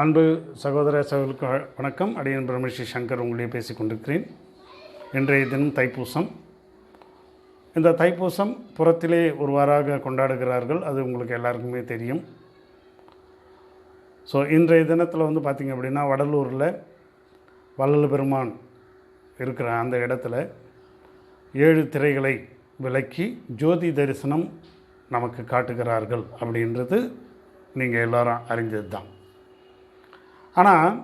அன்பு சகோதர சகோதரிக்கு வணக்கம். அடியன் பிரம்மஸ்ரீ சங்கர் உங்களே பேசி கொண்டிருக்கிறேன். இன்றைய தினம் தைப்பூசம். இந்த தைப்பூசம் புறத்திலே ஒருவாறாக கொண்டாடுகிறார்கள், அது உங்களுக்கு எல்லாருக்குமே தெரியும். ஸோ இன்றைய தினத்தில் பார்த்திங்க அப்படின்னா வடலூரில் வள்ளல் பெருமான் இருக்கிற அந்த இடத்துல 7 திரைகளை விலக்கி ஜோதி தரிசனம் நமக்கு காட்டுகிறார்கள் அப்படின்றது நீங்கள் எல்லாரும் அறிஞ்சது தான். ஆனால்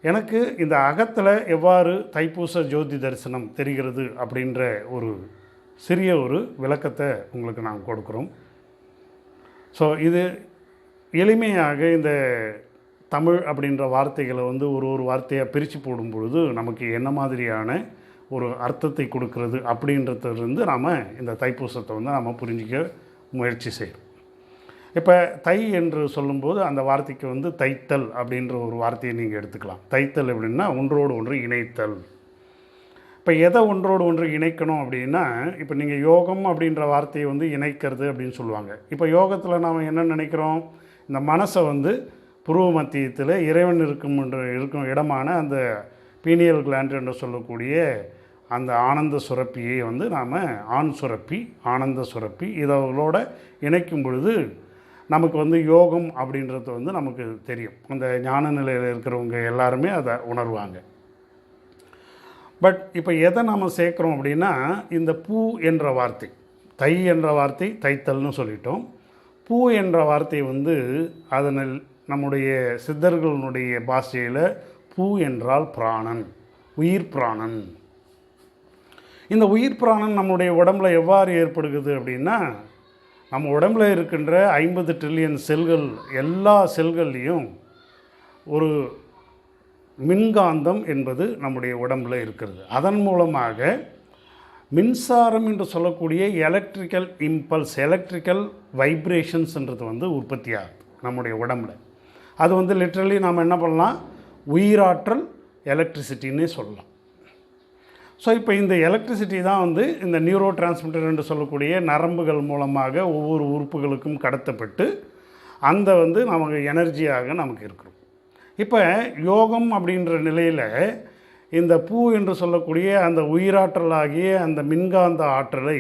எனக்கு இந்த அகத்தில் எவ்வாறு தைப்பூச ஜோதி தரிசனம் தெரிகிறது அப்படின்ற ஒரு சிறிய விளக்கத்தை உங்களுக்கு நாங்கள் கொடுக்குறோம். ஸோ இது எளிமையாக இந்த தமிழ் அப்படின்ற வார்த்தைகளை ஒரு வார்த்தையாக பிரித்து போடும் பொழுது நமக்கு என்ன மாதிரியான ஒரு அர்த்தத்தை கொடுக்கிறது அப்படின்றதுலேருந்து நாம் இந்த தைப்பூசத்தை நாம் புரிஞ்சிக்க முயற்சி செய்கிறோம். இப்போ தை என்று சொல்லும்போது அந்த வார்த்தைக்கு தைத்தல் அப்படின்ற ஒரு வார்த்தையை நீங்கள் எடுத்துக்கலாம். தைத்தல் அப்படின்னா ஒன்றோடு ஒன்று இணைத்தல். இப்போ எதை ஒன்றோடு ஒன்று இணைக்கணும் அப்படின்னா, இப்போ நீங்கள் யோகம் அப்படின்ற வார்த்தையை இணைக்கிறது அப்படின்னு சொல்லுவாங்க. இப்போ யோகத்தில் நாம் என்ன நினைக்கிறோம், இந்த மனசை புருவ மத்தியத்தில் இறைவன் இருக்கும் இடமான அந்த பீனியல் கிளாண்ட் என்று சொல்லக்கூடிய அந்த ஆனந்த சுரப்பியை நாம் ஆண் சுரப்பி, ஆனந்த சுரப்பி இதோட இணைக்கும் பொழுது நமக்கு யோகம் அப்படின்றது நமக்கு தெரியும். அந்த ஞான நிலையில் இருக்கிறவங்க எல்லாருமே அதை உணர்வாங்க. பட் இப்போ எதை நாம் சேர்க்குறோம் அப்படின்னா, இந்த பூ என்ற வார்த்தை, தை என்ற வார்த்தை தைத்தல்னு சொல்லிட்டோம். பூ என்ற வார்த்தை அதனில் நம்முடைய சித்தர்களுடைய பாஷையில் பூ என்றால் பிராணன், உயிர் பிராணன். இந்த உயிர் பிராணன் நம்முடைய உடம்புல எவ்வாறு ஏற்படுகிறது அப்படின்னா, நம்ம உடம்புல இருக்கின்ற 50 ட்ரில்லியன் செல்கள், எல்லா செல்கள்லேயும் ஒரு மின்காந்தம் என்பது நம்முடைய உடம்பில் இருக்கிறது. அதன் மூலமாக மின்சாரம் என்று சொல்லக்கூடிய எலக்ட்ரிக்கல் இம்பல்ஸ், எலக்ட்ரிக்கல் வைப்ரேஷன்ஸ்ன்றது உற்பத்தி ஆகுது நம்முடைய உடம்பில். அது லிட்ரலி நாம் என்ன பண்ணலாம், உயிராற்றல் எலக்ட்ரிசிட்டின்னே சொல்லலாம். ஸோ இப்போ இந்த எலக்ட்ரிசிட்டி தான் இந்த நியூரோ டிரான்ஸ்மிட்டர் என்று சொல்லக்கூடிய நரம்புகள் மூலமாக ஒவ்வொரு உறுப்புகளுக்கும் கடத்தப்பட்டு அந்த நமக்கு எனர்ஜியாக நமக்கு இருக்கிறோம். இப்போ யோகம் அப்படின்ற நிலையில் இந்த பூ என்று சொல்லக்கூடிய அந்த உயிராற்றலாகிய அந்த மின்காந்த ஆற்றலை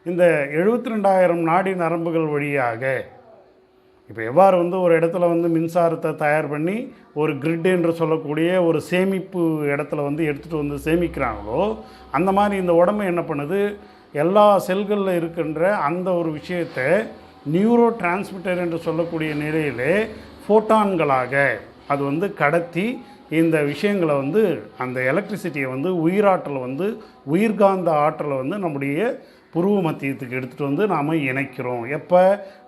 இந்த 72,000 நாடி நரம்புகள் வழியாக இப்போ எவ்வாறு ஒரு இடத்துல மின்சாரத்தை தயார் பண்ணி ஒரு கிரிட் என்று சொல்லக்கூடிய ஒரு சேமிப்பு இடத்துல எடுத்துகிட்டு சேமிக்கிறாங்களோ, அந்த மாதிரி இந்த உடம்பு என்ன பண்ணுது, எல்லா செல்களில் இருக்கின்ற அந்த ஒரு விஷயத்தை நியூரோ டிரான்ஸ்மிட்டர் என்று சொல்லக்கூடிய நிலையிலே ஃபோட்டான்களாக அது கடத்தி இந்த விஷயங்களை அந்த எலக்ட்ரிசிட்டியை உயிராற்றலை உயிர்காந்த ஆற்றலை நம்முடைய புருவ மத்தியத்துக்கு எடுத்துகிட்டு நாம் இணைக்கிறோம். எப்போ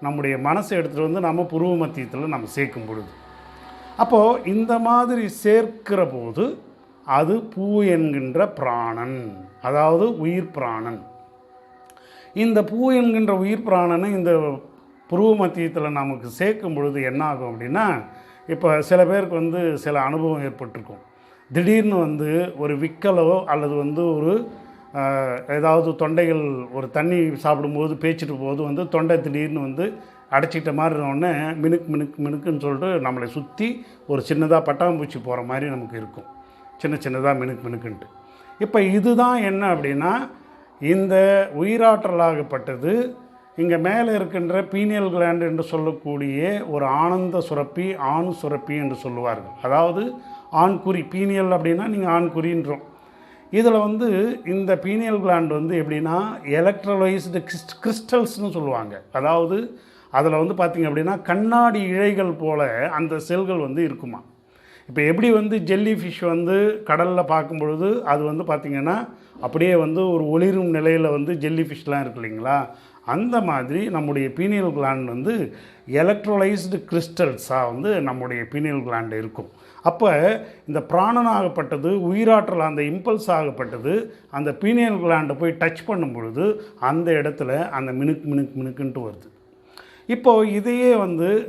நம்முடைய மனசை எடுத்துகிட்டு நாம் புருவ மத்தியத்தில் நம்ம சேர்க்கும் பொழுது, அப்போது இந்த மாதிரி சேர்க்கிற போது அது பூ என்கின்ற பிராணன், அதாவது உயிர் பிராணன். இந்த பூ என்கின்ற உயிர் பிராணனை இந்த புருவ மத்தியத்தில் நமக்கு சேர்க்கும் பொழுது என்ன ஆகும் அப்படின்னா, இப்போ சில பேருக்கு சில அனுபவம் ஏற்பட்டிருக்கும். திடீர்னு ஒரு விக்கலோ அல்லது ஒரு ஏதாவது தொண்டைகள் ஒரு தண்ணி சாப்பிடும்போது பேச்சிட்டு போது தொண்டை திடீர்னு அடைச்சிக்கிட்ட மாதிரி இருந்தோடனே மினுக்குன்னு சொல்லிட்டு நம்மளை சுற்றி ஒரு சின்னதாக பட்டாம்பூச்சி போகிற மாதிரி நமக்கு இருக்கும், சின்னதாக மினுக்குன்ட்டு. இப்போ இதுதான் என்ன அப்படின்னா, இந்த உயிராற்றலாகப்பட்டது இங்கே மேலே இருக்கின்ற பீனியல் கிளாண்ட் என்று சொல்லக்கூடிய ஒரு ஆனந்த சுரப்பி, ஆண் சுரப்பி என்று சொல்லுவார்கள். அதாவது ஆண்குறி, பீனியல் அப்படின்னா நீங்கள் ஆண்குறின்றோம். இதில் இந்த பீனியல் கிளாண்ட் எப்படின்னா எலக்ட்ரோலைஸ்டு கிறிஸ்டல்ஸ்னு சொல்லுவாங்க. அதாவது அதில் பார்த்திங்க அப்படின்னா கண்ணாடி இழைகள் போல் அந்த செல்கள் இருக்குமா. இப்போ எப்படி ஜெல்லி ஃபிஷ் கடலில் பார்க்கும் பொழுது அது பார்த்திங்கன்னா அப்படியே ஒரு ஒளிரும் நிலையில் ஜெல்லி ஃபிஷ்லாம் இருக்கு இல்லைங்களா, அந்த மாதிரி நம்முடைய பீனியல் கிளாண்ட் எலக்ட்ரோலைஸ்டு கிறிஸ்டல்ஸாக நம்முடைய பீனியல் கிளாண்ட் இருக்கும். அப்போ இந்த பிராணனாகப்பட்டது, உயிராற்றல் அந்த இம்பல்ஸ் ஆகப்பட்டது அந்த பீனியல் கிளாண்டை போய் டச் பண்ணும் பொழுது அந்த இடத்துல அந்த மினுக்குன்ட்டு வருது. இப்போது இதையே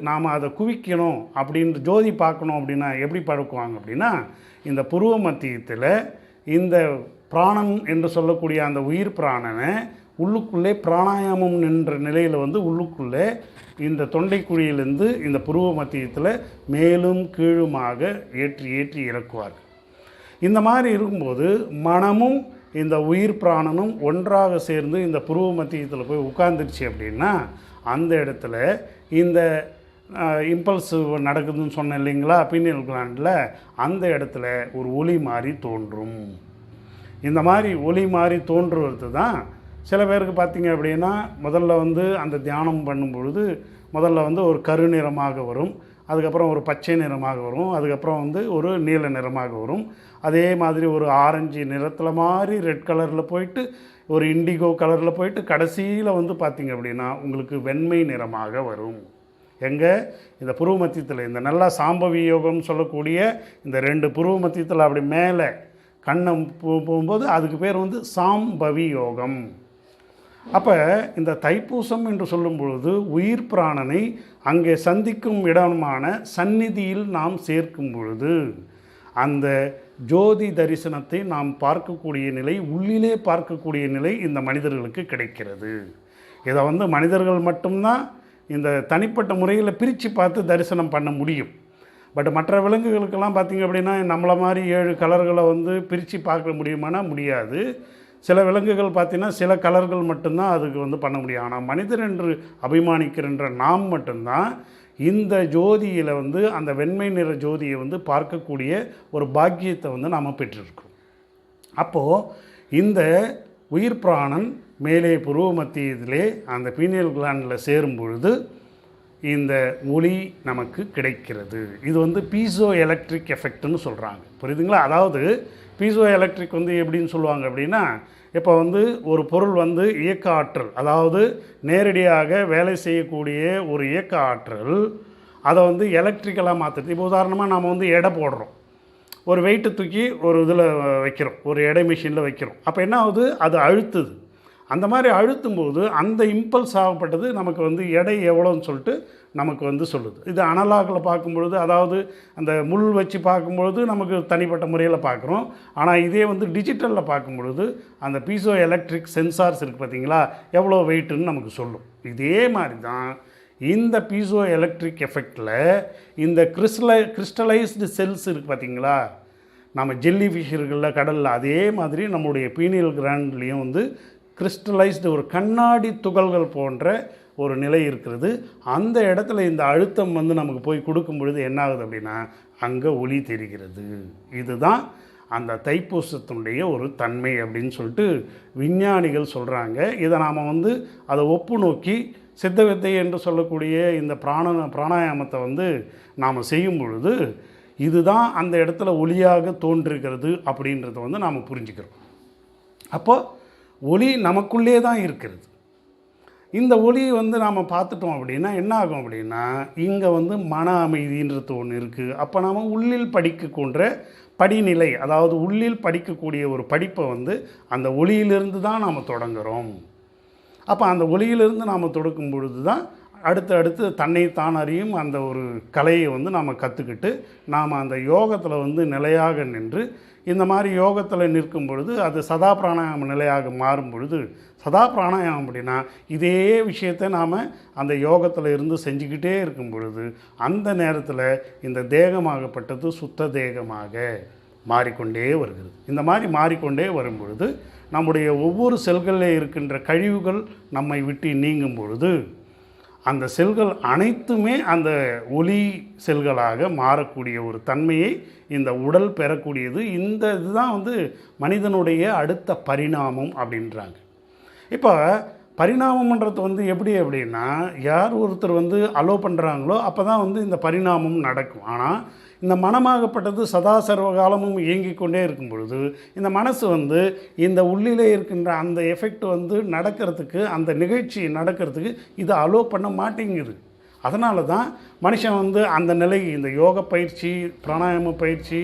நாம் அதை குவிக்கணும் அப்படின்ற ஜோதி பார்க்கணும் அப்படின்னா எப்படி பழக்குவாங்க அப்படின்னா, இந்த புருவ மத்தியத்தில் இந்த பிராணன் என்று சொல்லக்கூடிய அந்த உயிர் பிராணனை உள்ளுக்குள்ளே பிராணாயாமம் என்ற நிலையில் வந்து உள்ளுக்குள்ளே இந்த தொண்டைக்குழியிலிருந்து இந்த புருவ மத்தியத்தில் மேலும் கீழுமாக ஏற்றி ஏற்றி இறக்குவார்கள். இந்த மாதிரி இருக்கும்போது மனமும் இந்த உயிர் பிராணனும் ஒன்றாக சேர்ந்து இந்த புருவ மத்தியத்தில் போய் உட்கார்ந்துருச்சு அப்படின்னா அந்த இடத்துல இந்த இம்பல்ஸ் நடக்குதுன்னு சொன்னேன் இல்லைங்களா, பீனியல் கிளாண்டில், அந்த இடத்துல ஒரு ஒளி மாதிரி தோன்றும். இந்த மாதிரி ஒளி மாதிரி தோன்றுவது தான் சில பேருக்கு பார்த்திங்க அப்படின்னா முதல்ல வந்து அந்த தியானம் பண்ணும்பொழுது முதல்ல வந்து ஒரு கருநிறமாக வரும், அதுக்கப்புறம் ஒரு பச்சை நிறமாக வரும், அதுக்கப்புறம் வந்து ஒரு நீல நிறமாக வரும், அதே மாதிரி ஒரு ஆரஞ்சு நிறத்தில் மாதிரி ரெட் கலரில் போயிட்டு ஒரு இண்டிகோ கலரில் போயிட்டு கடைசியில் வந்து பார்த்திங்க அப்படின்னா உங்களுக்கு வெண்மை நிறமாக வரும். எங்கே இந்த புருவ மத்தியத்தில் இந்த நல்லா சாம்பவி யோகம்னு சொல்லக்கூடிய இந்த 2 புருவ மத்தியத்தில் அப்படி மேலே கண்ணம் போகும்போது அதுக்கு பேர் வந்து சாம்பவி யோகம். அப்போ இந்த தைப்பூசம் என்று சொல்லும் பொழுது உயிர் பிராணனை அங்கே சந்திக்கும் இடமான சந்நிதியில் நாம் சேர்க்கும் பொழுது அந்த ஜோதி தரிசனத்தை நாம் பார்க்கக்கூடிய நிலை, உள்ளிலே பார்க்கக்கூடிய நிலை இந்த மனிதர்களுக்கு கிடைக்கிறது. இதை வந்து மனிதர்கள் மட்டும்தான் இந்த தனிப்பட்ட முறையில் பிரித்து பார்த்து தரிசனம் பண்ண முடியும். பட் மற்ற விலங்குகளுக்கெல்லாம் பார்த்திங்க அப்படின்னா நம்மளை மாதிரி 7 கலர்களை வந்து பிரித்து பார்க்க முடியுமானா முடியாது. சில விலங்குகள் பார்த்திங்கன்னா சில கலர்கள் மட்டும்தான் அதுக்கு வந்து பண்ண முடியும். ஆனால் மனிதர் என்று அபிமானிக்கின்ற நாம் மட்டும்தான் இந்த ஜோதியில் வந்து அந்த வெண்மை நிற ஜோதியை வந்து பார்க்கக்கூடிய ஒரு பாக்கியத்தை வந்து நாம் பெற்றிருக்கிறோம். அப்போது இந்த உயிர் பிராணன் மேலே புருவ மத்தியத்திலே அந்த பீனியல் கிளாண்டில் சேரும் பொழுது இந்த ஒளி நமக்கு கிடைக்கிறது. இது வந்து பீசோ எலக்ட்ரிக் எஃபெக்ட்னு சொல்கிறாங்க, புரியுதுங்களா? அதாவது பீசோ எலக்ட்ரிக் வந்து எப்படின்னு சொல்லுவாங்க அப்படின்னா, இப்போ வந்து ஒரு பொருள் வந்து இயக்க ஆற்றல், அதாவது நேரடியாக வேலை செய்யக்கூடிய ஒரு இயக்க ஆற்றல், அதை வந்து எலக்ட்ரிக்கலாக மாற்றுறது. இப்போ உதாரணமாக நாம் வந்து எடை போடுறோம், ஒரு வெயிட்டு தூக்கி ஒரு இதில் வைக்கிறோம், ஒரு எடை மிஷினில் வைக்கிறோம். அப்போ என்ன ஆகுது, அது அழுத்துது. அந்த மாதிரி அழுத்தும்போது அந்த இம்பல்ஸ் ஆகப்பட்டது நமக்கு வந்து எடை எவ்வளோன்னு சொல்லிட்டு நமக்கு வந்து சொல்லுது. இது அனலாகில் பார்க்கும்பொழுது, அதாவது அந்த முள் வச்சு பார்க்கும்பொழுது நமக்கு தனிப்பட்ட முறையில் பார்க்குறோம். ஆனால் இதே வந்து டிஜிட்டலில் பார்க்கும்பொழுது அந்த பீசோ எலக்ட்ரிக் சென்சார்ஸ் இருக்குது பார்த்திங்களா, எவ்வளோ வெயிட்டுன்னு நமக்கு சொல்லும். இதே மாதிரி தான் இந்த பீசோ எலக்ட்ரிக் எஃபெக்டில் இந்த கிறிஸ்டலைஸ்டு செல்ஸ் இருக்குது பார்த்திங்களா, நம்ம ஜெல்லி ஃபிஷ் இருக்குல்ல கடலில், அதே மாதிரி நம்முடைய பீனியல் கிளாண்ட்லேயும் வந்து கிறிஸ்டலைஸ்டு ஒரு கண்ணாடி துகள்கள் போன்ற ஒரு நிலை இருக்கிறது. அந்த இடத்துல இந்த அழுத்தம் வந்து நமக்கு போய் கொடுக்கும் பொழுது என்ன ஆகுது அப்படின்னா அங்கே ஒளி தெரிகிறது. இதுதான் அந்த தைப்பூசத்தினுடைய ஒரு தன்மை அப்படின்னு சொல்லிட்டு விஞ்ஞானிகள் சொல்கிறாங்க. இதை நாம் வந்து அதை ஒப்பு நோக்கி சித்த வித்தை என்று சொல்லக்கூடிய இந்த பிராணாயாமத்தை வந்து நாம் செய்யும் பொழுது இதுதான் அந்த இடத்துல ஒளியாக தோன்றுகிறது அப்படின்றத வந்து நாம் புரிஞ்சுக்கிறோம். அப்போது ஒளி நமக்குள்ளே தான் இருக்கிறது. இந்த ஒளியை வந்து நாம் பார்த்துட்டோம் அப்படின்னா என்ன ஆகும் அப்படின்னா இங்கே வந்து மன அமைதின்றது ஒன்று இருக்குது. அப்போ நாம் உள்ளில் படிக்கக்கூடிய படிநிலை, அதாவது உள்ளில் படிக்கக்கூடிய ஒரு படிப்பை வந்து அந்த ஒளியிலிருந்து தான் நாம் தொடங்குகிறோம். அப்போ அந்த ஒளியிலிருந்து நாம் தொடக்கும் பொழுது தான் அடுத்து தன்னைத்தான் அறியும் அந்த ஒரு கலையை வந்து நாம் கற்றுக்கிட்டு நாம் அந்த யோகத்தில் வந்து நிலையாக நின்று இந்த மாதிரி யோகத்தில் நிற்கும் பொழுது அது சதா பிராணாயாம நிலையாக மாறும் பொழுது, சதா பிராணாயாமம் அப்படின்னா இதே விஷயத்தை நாம் அந்த யோகத்தில் இருந்து செஞ்சுக்கிட்டே இருக்கும் பொழுது அந்த நேரத்தில் இந்த தேகமாகப்பட்டது சுத்த தேகமாக மாறிக்கொண்டே வருகிறது. இந்த மாதிரி மாறிக்கொண்டே வரும் பொழுது நம்முடைய ஒவ்வொரு செல்களில் இருக்கின்ற கழிவுகள் நம்மை விட்டு நீங்கும் பொழுது அந்த செல்கள் அனைத்துமே அந்த ஒளி செல்களாக மாறக்கூடிய ஒரு தன்மையை இந்த உடல் பெறக்கூடியது. இந்த இதுதான் வந்து மனிதனுடைய அடுத்த பரிணாமம் அப்படின்றாங்க. இப்போ பரிணாமம்ன்றது வந்து எப்படி அப்படின்னா, யார் ஒருத்தர் வந்து அலோ பண்ணுறாங்களோ அப்போ தான் வந்து இந்த பரிணாமம் நடக்கும். ஆனால் இந்த மனமாகப்பட்டது சதா சர்வ காலமும் இயங்கிக் கொண்டே இருக்கும் பொழுது இந்த மனசு வந்து இந்த உள்ளிலே இருக்கின்ற அந்த எஃபெக்ட் வந்து நடக்கிறதுக்கு, அந்த நிகழ்ச்சி நடக்கிறதுக்கு இது அலோ பண்ண மாட்டேங்குது. அதனால தான் மனுஷன் வந்து அந்த நிலை, இந்த யோக பயிற்சி, பிராணாயாம பயிற்சி,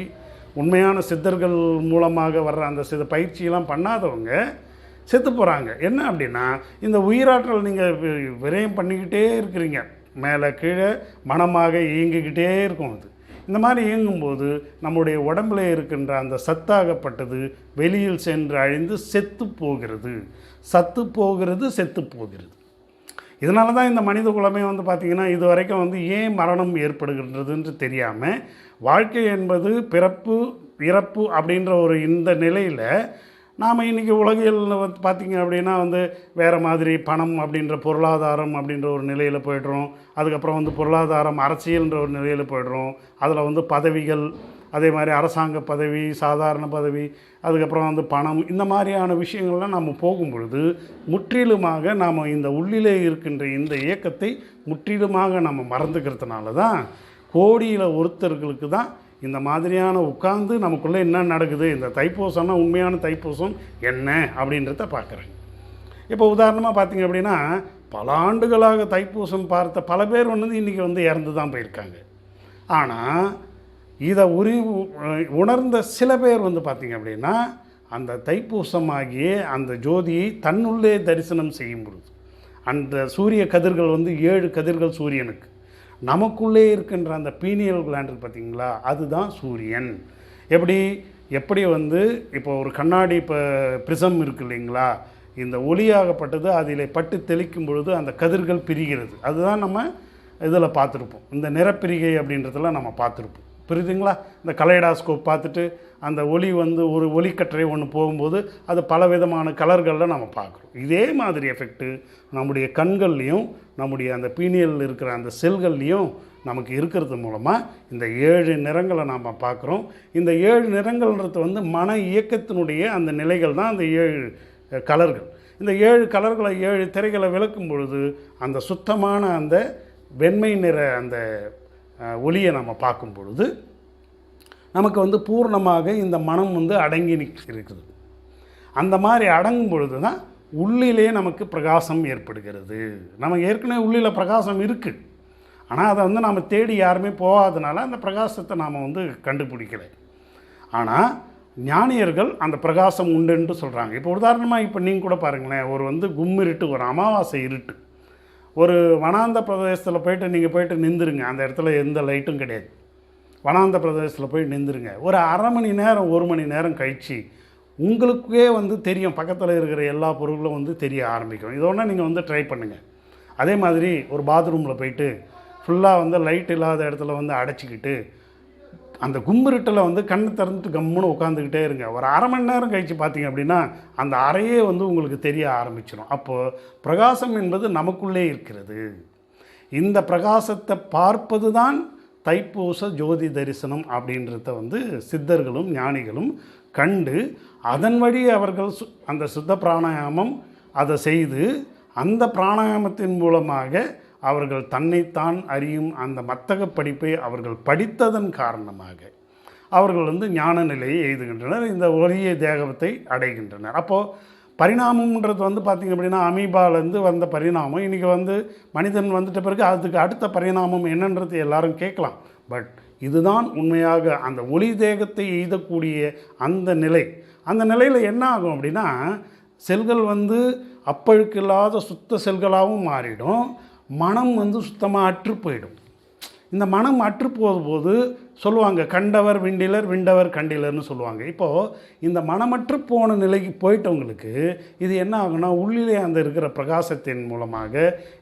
உண்மையான சித்தர்கள் மூலமாக வர்ற அந்த சில பயிற்சியெல்லாம் பண்ணாதவங்க செத்து போகிறாங்க. என்ன அப்படின்னா இந்த உயிராற்றல் நீங்கள் விரயம் பண்ணிக்கிட்டே இருக்கிறீங்க, மேலே கீழே மனமாக இயங்கிக்கிட்டே இருக்கும். அது இந்த மாதிரி இயங்கும்போது நம்முடைய உடம்பில் இருக்கின்ற அந்த சத்தாகப்பட்டது வெளியில் சென்று அழிந்து செத்து போகிறது. சத்து போகிறது, செத்து போகிறது. இதனால தான் இந்த மனித குலமே வந்து பார்த்திங்கன்னா இது வரைக்கும் வந்து ஏன் மரணம் ஏற்படுகின்றதுன்னு தெரியாமல், வாழ்க்கை என்பது பிறப்பு இறப்பு அப்படின்ற ஒரு இந்த நிலையில் நாம் இன்றைக்கி உலகியலில் வந்து பார்த்திங்க அப்படின்னா வந்து வேறு மாதிரி பணம் அப்படின்ற பொருளாதாரம் அப்படின்ற ஒரு நிலையில் போய்ட்றோம். அதுக்கப்புறம் வந்து பொருளாதாரம் அரசியல்ன்ற ஒரு நிலையில் போய்ட்றோம். அதில் வந்து பதவிகள், அதே மாதிரி அரசாங்க பதவி, சாதாரண பதவி, அதுக்கப்புறம் வந்து பணம், இந்த மாதிரியான விஷயங்கள்லாம் நம்ம போகும்பொழுது முற்றிலுமாக நாம் இந்த உள்ளிலே இருக்கின்ற இந்த இயக்கத்தை முற்றிலுமாக நம்ம மறந்துக்கிறதுனால தான் கோடியில் ஒருத்தர்களுக்கு தான் இந்த மாதிரியான உட்கார்ந்து நமக்குள்ளே என்ன நடக்குது, இந்த தைப்பூசம்னா உண்மையான தைப்பூசம் என்ன அப்படின்றத பார்க்குறேன். இப்போ உதாரணமாக பார்த்திங்க அப்படின்னா பல ஆண்டுகளாக தைப்பூசம் பார்த்த பல பேர் வந்து இன்றைக்கி வந்து இறந்து தான் போயிருக்காங்க. ஆனால் இதை உணர்ந்த சில பேர் வந்து பார்த்திங்க அப்படின்னா அந்த தைப்பூசமாகிய அந்த ஜோதியை தன்னுள்ளே தரிசனம் செய்யும் பொழுது அந்த சூரிய கதிர்கள் வந்து 7 கதிர்கள் சூரியனுக்கு, நமக்குள்ளே இருக்கின்ற அந்த பீனியல் கிளாண்ட் பார்த்திங்களா, அதுதான் சூரியன். எப்படி வந்து இப்போ ஒரு கண்ணாடி இப்போ ப்ரிசம் இருக்குது இல்லைங்களா, இந்த ஒளியாகப்பட்டது அதில் பட்டு தெளிக்கும் பொழுது அந்த கதிர்கள் பிரிகிறது. அதுதான் நம்ம இதில் பார்த்துருப்போம், இந்த நிறப்பிரிகை அப்படின்றதெல்லாம் நம்ம பார்த்துருப்போம். புரியுதுங்களா? இந்த கலைடாஸ்கோப் பார்த்துட்டு அந்த ஒளி வந்து ஒரு ஒளிக்கற்றை ஒன்று போகும்போது அது பலவிதமான கலர்களில் நம்ம பார்க்குறோம். இதே மாதிரி எஃபெக்ட்டு நம்முடைய கண்கள்லேயும் நம்முடைய அந்த பீனியலில் இருக்கிற அந்த செல்கள்லேயும் நமக்கு இருக்கிறது மூலமாக இந்த 7 நிறங்களை நாம் பார்க்குறோம். இந்த 7 நிறங்கள்ன்றது வந்து மன இயக்கத்தினுடைய அந்த நிலைகள் தான் அந்த 7 கலர்கள். இந்த 7 கலர்களை 7 திரைகளை விளக்கும் பொழுது அந்த சுத்தமான அந்த வெண்மை நிற அந்த ஒளியை நம்ம பார்க்கும் பொழுது நமக்கு வந்து பூர்ணமாக இந்த மனம் வந்து அடங்கி இருக்குது. அந்த மாதிரி அடங்கும் பொழுது தான் உள்ளிலே நமக்கு பிரகாசம் ஏற்படுகிறது. நமக்கு ஏற்கனவே உள்ளில் பிரகாசம் இருக்குது, ஆனால் அதை வந்து நாம் தேடி யாருமே போகாதனால அந்த பிரகாசத்தை நாம் வந்து கண்டுபிடிக்கலை. ஆனால் ஞானியர்கள் அந்த பிரகாசம் உண்டுன்னு சொல்கிறாங்க. இப்போ உதாரணமாக இப்போ நீங்கள் கூட பாருங்களேன், ஒரு வந்து கும்மிருட்டு, ஒரு அமாவாசை இருட்டு, ஒரு வனாந்த பிரதேசத்தில் போயிட்டு நின்றுருங்க. அந்த இடத்துல எந்த லைட்டும் கிடையாது. வனாந்த பிரதேசத்தில் போய் நின்றுருங்க. ஒரு அரை மணி நேரம் 1 மணி நேரம் கழித்து உங்களுக்கே வந்து தெரியும், பக்கத்தில் இருக்கிற எல்லா பொருட்களும் வந்து தெரிய ஆரம்பிக்கும். இதோட நீங்கள் வந்து ட்ரை பண்ணுங்கள். அதே மாதிரி ஒரு பாத்ரூமில் போயிட்டு ஃபுல்லாக வந்து லைட் இல்லாத இடத்துல வந்து அடைச்சிக்கிட்டு அந்த கும்பிருட்டில் வந்து கண்ணு திறந்துட்டு கம்முன்னு உட்காந்துக்கிட்டே இருங்க. ஒரு அரை மணி நேரம் கழித்து பார்த்தீங்க அப்படின்னா அந்த அறையே வந்து உங்களுக்கு தெரிய ஆரம்பிச்சிடும். அப்போது பிரகாசம் என்பது நமக்குள்ளே இருக்கிறது. இந்த பிரகாசத்தை பார்ப்பது தான் தைப்பூச ஜோதி தரிசனம் அப்படின்றத வந்து சித்தர்களும் ஞானிகளும் கண்டு அதன் வழி அவர்கள் அந்த சுத்த பிராணாயாமம் அதை செய்து அந்த பிராணாயாமத்தின் மூலமாக அவர்கள் தன்னைத்தான் அறியும் அந்த மத்தக படிப்பை அவர்கள் படித்ததன் காரணமாக அவர்கள் வந்து ஞான நிலையை எய்துகின்றனர், இந்த ஒளிய தேகத்தை அடைகின்றனர். அப்போது பரிணாமம்ன்றது வந்து பார்த்திங்க அப்படின்னா அமீபாலேருந்து வந்த பரிணாமம் இன்றைக்கி வந்து மனிதன் வந்துட்ட பிறகு அதுக்கு அடுத்த பரிணாமம் என்னன்றது எல்லாரும் கேட்கலாம். பட் இதுதான் உண்மையாக அந்த ஒளி தேகத்தை எய்தக்கூடிய அந்த நிலை. அந்த நிலையில் என்ன ஆகும் அப்படின்னா செல்கள் வந்து அப்பழுக்கு இல்லாத சுத்த செல்களாகவும் மாறிடும், மனம் வந்து சுத்தமாக அற்று போயிடும். இந்த மனம் அற்று போகும்போது சொல்லுவாங்க கண்டவர் விண்டிலர் விண்டவர் கண்டிலர்னு சொல்லுவாங்க. இப்போது இந்த மனமற்று போன நிலைக்கு போயிட்டவங்களுக்கு இது என்ன ஆகுனா உள்ளிலே அந்த இருக்கிற பிரகாசத்தின் மூலமாக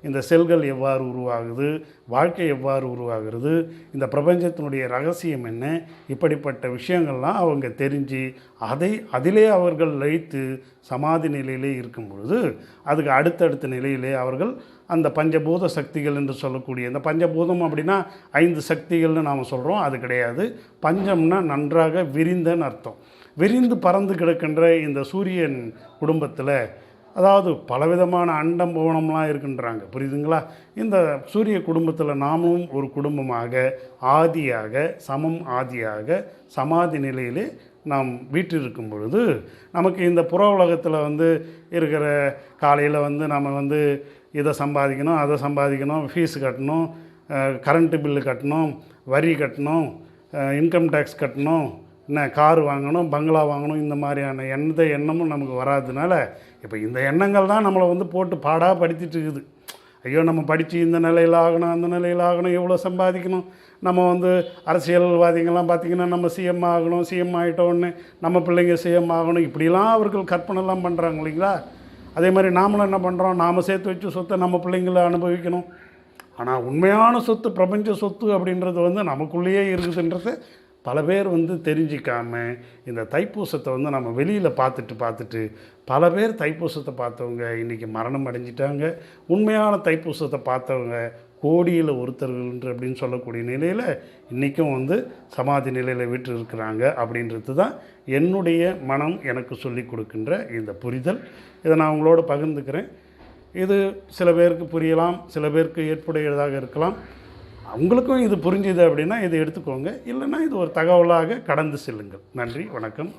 இந்த செல்கள் எவ்வாறு உருவாகுது, வாழ்க்கை எவ்வாறு உருவாகிறது, இந்த பிரபஞ்சத்தினுடைய ரகசியம் என்ன, இப்படிப்பட்ட விஷயங்கள்லாம் அவங்க தெரிஞ்சு அதிலே அவர்கள் லயித்து சமாதி நிலையிலே இருக்கும் பொழுது அதுக்கு அடுத்தடுத்த நிலையிலே அவர்கள் அந்த பஞ்சபூத சக்திகள் என்று சொல்லக்கூடிய இந்த பஞ்சபூதம் அப்படின்னா 5 சக்திகள்னு நாம் சொல்கிறோம், அது கிடையாது. பஞ்சம்னா நன்றாக விரிந்தன்னு அர்த்தம். விரிந்து பறந்து கிடக்கின்ற இந்த சூரியன் குடும்பத்தில், அதாவது பலவிதமான அண்டம் புவனம்லாம் இருக்குன்றாங்க, புரியுதுங்களா? இந்த சூரிய குடும்பத்தில் நாமும் ஒரு குடும்பமாக ஆதியாக சமம் ஆதியாக சமாதி நிலையிலே நாம் வீற்றிருக்கும் பொழுது நமக்கு இந்த புற உலகத்தில் வந்து இருக்கிற காலையில் வந்து நம்ம வந்து இதை சம்பாதிக்கணும் அதை சம்பாதிக்கணும், ஃபீஸ் கட்டணும், கரண்ட்டு பில்லு கட்டணும், வரி கட்டணும், இன்கம் டேக்ஸ் கட்டணும், என்ன கார் வாங்கணும், பங்களா வாங்கணும், இந்த மாதிரியான எந்த எண்ணமும் நமக்கு வராததுனால இப்போ இந்த எண்ணங்கள் தான் நம்மளை வந்து போட்டு பாடாக படுத்திட்டு இருக்குது. ஐயோ நம்ம படித்து இந்த நிலையில் ஆகணும் அந்த நிலையில் ஆகணும், எவ்வளோ சம்பாதிக்கணும், நம்ம வந்து அரசியல்வாதிகள்லாம் பார்த்திங்கன்னா நம்ம சிஎம் ஆகணும், சிஎம் ஆகிட்டோன்னு நம்ம பிள்ளைங்க சிஎம் ஆகணும், இப்படிலாம் அவர்கள் கற்பனைலாம் பண்ணுறாங்க இல்லைங்களா? அதே மாதிரி நாமளும் என்ன பண்ணுறோம், நாம் சேர்த்து வச்ச சொத்தை நம்ம பிள்ளைங்களை அனுபவிக்கணும். ஆனால் உண்மையான சொத்து, பிரபஞ்ச சொத்து அப்படின்றது வந்து நமக்குள்ளேயே இருக்குதுன்றது பல பேர் வந்து தெரிஞ்சிக்காமல் இந்த தைப்பூசத்தை வந்து நம்ம வெளியில் பார்த்துட்டு பல பேர் தைப்பூசத்தை பார்த்தவங்க இன்றைக்கி மரணம் அடைஞ்சிட்டாங்க. உண்மையான தைப்பூசத்தை பார்த்தவங்க கோடியில் ஒருத்தர்கள் அப்படின்னு சொல்லக்கூடிய நிலையில் இன்றைக்கும் வந்து சமாதி நிலையில் விட்டு இருக்கிறாங்க. அப்படின்றது தான் என்னுடைய மனம் எனக்கு சொல்லி கொடுக்கின்ற இந்த புரிதல். இதை நான் உங்களோட பகிர்ந்துக்கிறேன். இது சில பேருக்கு புரியலாம், சில பேருக்கு ஏற்புடையதாக இருக்கலாம். உங்களுக்கும் இது புரிஞ்சுது அப்படின்னா இதை எடுத்துக்கோங்க, இல்லைன்னா இது ஒரு தகவலாக கடந்து செல்லுங்கள். நன்றி, வணக்கம்.